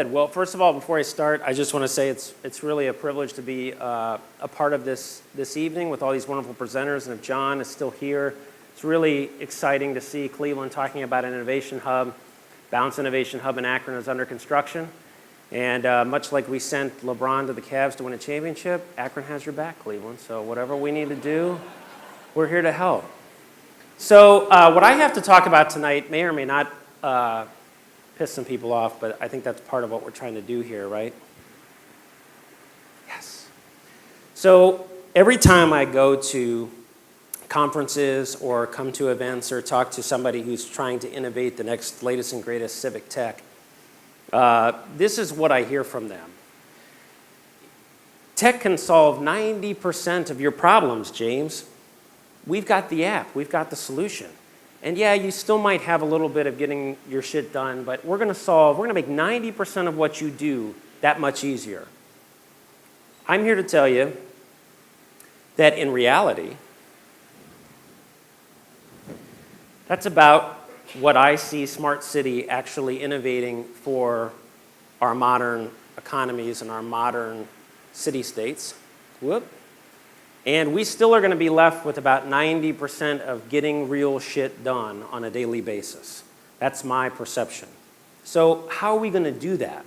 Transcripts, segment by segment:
good. Well, first of all, before I start, I just want to say it's really a privilege to be a part of this evening with all these wonderful presenters, and if John is still here, it's really exciting to see Cleveland talking about an innovation hub. Bounce Innovation Hub in Akron is under construction, and much like we sent LeBron to the Cavs to win a championship, Akron has your back, Cleveland. So whatever we need to do, we're here to help. So what I have to talk about tonight may or may not piss some people off, but I think that's part of what we're trying to do here, right? Yes. So every time I go to conferences or come to events or talk to somebody who's trying to innovate the next latest and greatest civic tech, this is what I hear from them. Tech can solve 90% of your problems, James. We've got the app, we've got the solution. And yeah, you still might have a little bit of getting your shit done, but we're going to make 90% of what you do that much easier. I'm here to tell you that in reality, that's about what I see Smart City actually innovating for our modern economies and our modern city-states. Whoop. And we still are going to be left with about 90% of getting real shit done on a daily basis. That's my perception. So how are we going to do that?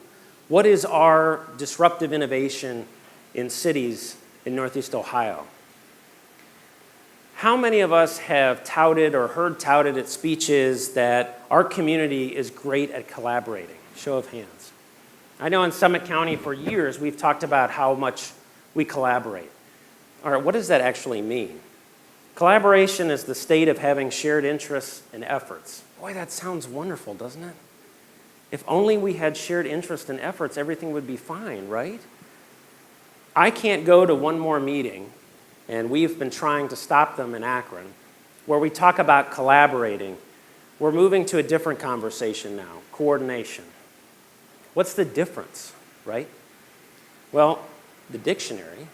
What is our disruptive innovation in cities in Northeast Ohio? How many of us have touted or heard touted at speeches that our community is great at collaborating? Show of hands. I know in Summit County for years we've talked about how much we collaborate. All right, what does that actually mean? Collaboration is the state of having shared interests and efforts. Boy, that sounds wonderful, doesn't it? If only we had shared interests and efforts, everything would be fine, right? I can't go to one more meeting, and we've been trying to stop them in Akron, where we talk about collaborating. We're moving to a different conversation now, coordination. What's the difference, right? Well, the dictionary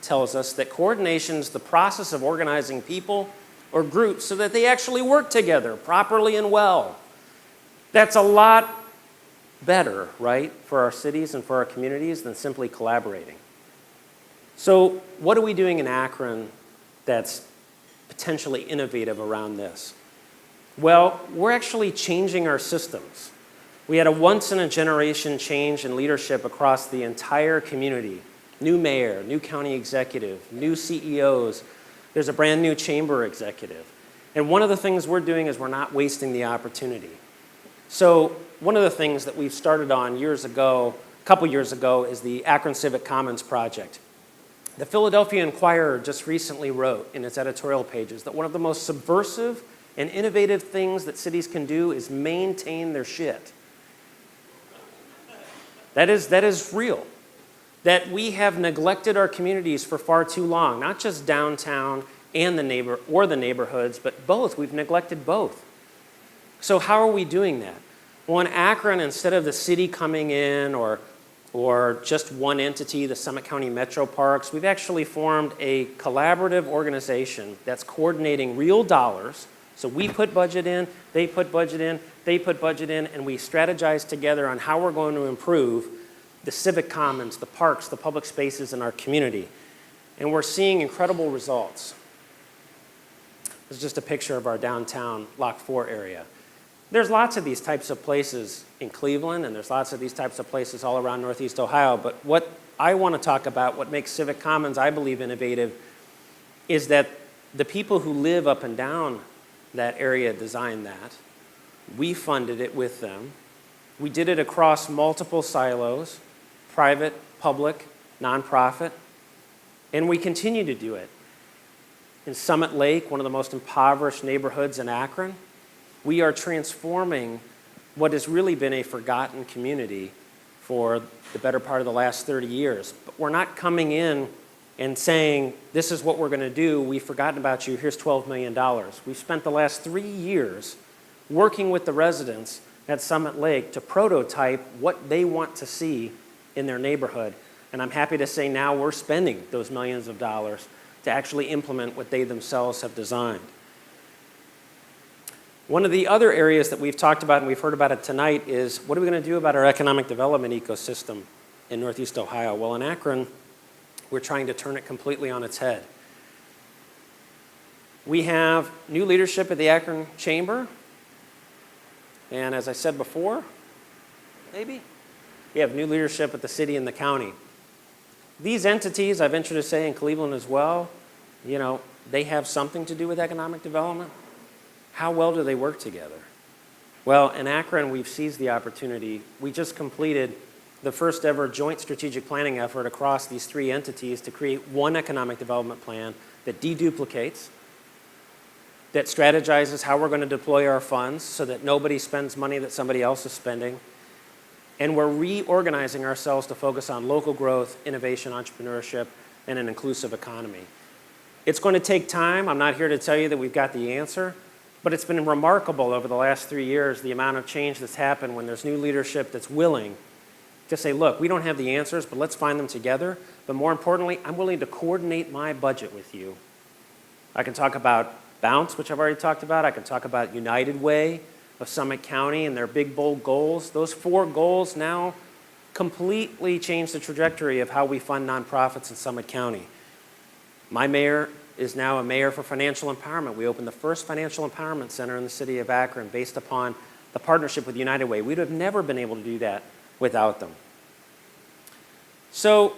tells us that coordination is the process of organizing people or groups so that they actually work together properly and well. That's a lot better, right, for our cities and for our communities than simply collaborating. So what are we doing in Akron that's potentially innovative around this? Well, we're actually changing our systems. We had a once-in-a-generation change in leadership across the entire community. New mayor, new county executive, new CEOs. There's a brand new chamber executive. And one of the things we're doing is we're not wasting the opportunity. So one of the things that we've started on a couple years ago, is the Akron Civic Commons project. The Philadelphia Inquirer just recently wrote in its editorial pages that one of the most subversive and innovative things that cities can do is maintain their shit. That is real. That we have neglected our communities for far too long, not just downtown and the neighborhoods, but both. We've neglected both. So how are we doing that? Well, in Akron, instead of the city coming in or just one entity, the Summit County Metro Parks, we've actually formed a collaborative organization that's coordinating real dollars. So we put budget in, they put budget in, they put budget in, and we strategize together on how we're going to improve the civic commons, the parks, the public spaces in our community. And we're seeing incredible results. This is just a picture of our downtown Lock 4 area. There's lots of these types of places in Cleveland, and there's lots of these types of places all around Northeast Ohio. But what I want to talk about, what makes civic commons, I believe, innovative, is that the people who live up and down that area designed that. We funded it with them. We did it across multiple silos, private, public, nonprofit, and we continue to do it. In Summit Lake, one of the most impoverished neighborhoods in Akron, we are transforming what has really been a forgotten community for the better part of the last 30 years. But we're not coming in and saying, this is what we're going to do, we've forgotten about you, here's $12 million. We've spent the last 3 years working with the residents at Summit Lake to prototype what they want to see in their neighborhood. And I'm happy to say now we're spending those millions of dollars to actually implement what they themselves have designed. One of the other areas that we've talked about and we've heard about it tonight is what are we going to do about our economic development ecosystem in Northeast Ohio? Well, in Akron, we're trying to turn it completely on its head. We have new leadership at the Akron Chamber. And as I said before, maybe, we have new leadership at the city and the county. These entities, I venture to say in Cleveland as well, they have something to do with economic development. How well do they work together? Well, in Akron, we've seized the opportunity. We just completed the first ever joint strategic planning effort across these three entities to create one economic development plan that deduplicates, that strategizes how we're going to deploy our funds so that nobody spends money that somebody else is spending. And we're reorganizing ourselves to focus on local growth, innovation, entrepreneurship, and an inclusive economy. It's going to take time. I'm not here to tell you that we've got the answer, but it's been remarkable over the last 3 years, the amount of change that's happened when there's new leadership that's willing to say, look, we don't have the answers, but let's find them together. But more importantly, I'm willing to coordinate my budget with you. I can talk about Bounce, which I've already talked about. I can talk about United Way of Summit County and their big, bold goals. Those 4 goals now completely change the trajectory of how we fund nonprofits in Summit County. My mayor is now a mayor for financial empowerment. We opened the first financial empowerment center in the city of Akron based upon the partnership with United Way. We'd have never been able to do that without them. So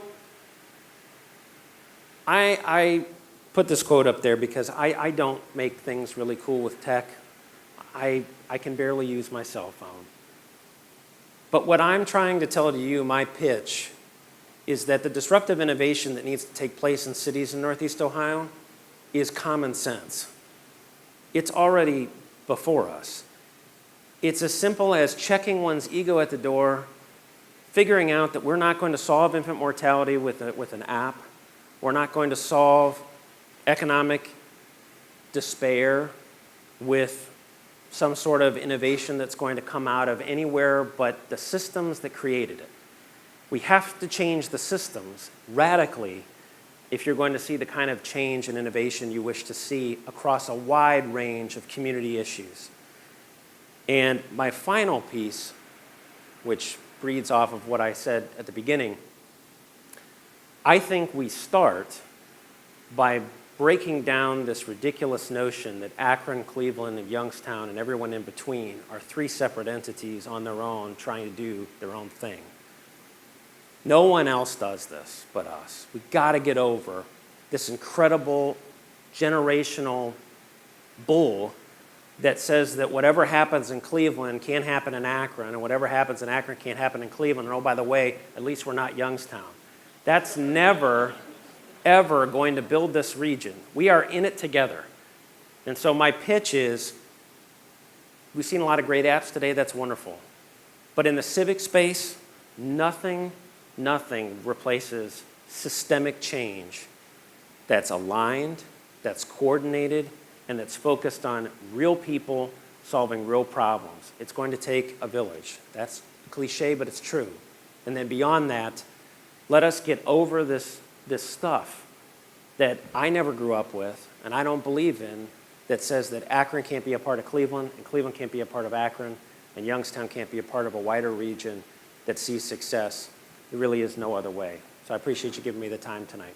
I put this quote up there because I don't make things really cool with tech. I can barely use my cell phone. But what I'm trying to tell to you, my pitch, is that the disruptive innovation that needs to take place in cities in Northeast Ohio is common sense. It's already before us. It's as simple as checking one's ego at the door, figuring out that we're not going to solve infant mortality with an app. We're not going to solve economic despair with some sort of innovation that's going to come out of anywhere but the systems that created it. We have to change the systems radically if you're going to see the kind of change and innovation you wish to see across a wide range of community issues. And my final piece, which breeds off of what I said at the beginning, I think we start by breaking down this ridiculous notion that Akron, Cleveland, and Youngstown and everyone in between are 3 separate entities on their own trying to do their own thing. No one else does this but us. We've got to get over this incredible generational bull that says that whatever happens in Cleveland can't happen in Akron, and whatever happens in Akron can't happen in Cleveland, and oh, by the way, at least we're not Youngstown. That's never, ever going to build this region. We are in it together. And so my pitch is, we've seen a lot of great apps today, that's wonderful. But in the civic space, nothing replaces systemic change that's aligned, that's coordinated, and that's focused on real people solving real problems. It's going to take a village. That's cliche, but it's true. And then beyond that, let us get over this stuff that I never grew up with and I don't believe in, that says that Akron can't be a part of Cleveland and Cleveland can't be a part of Akron and Youngstown can't be a part of a wider region that sees success. There really is no other way. So I appreciate you giving me the time tonight.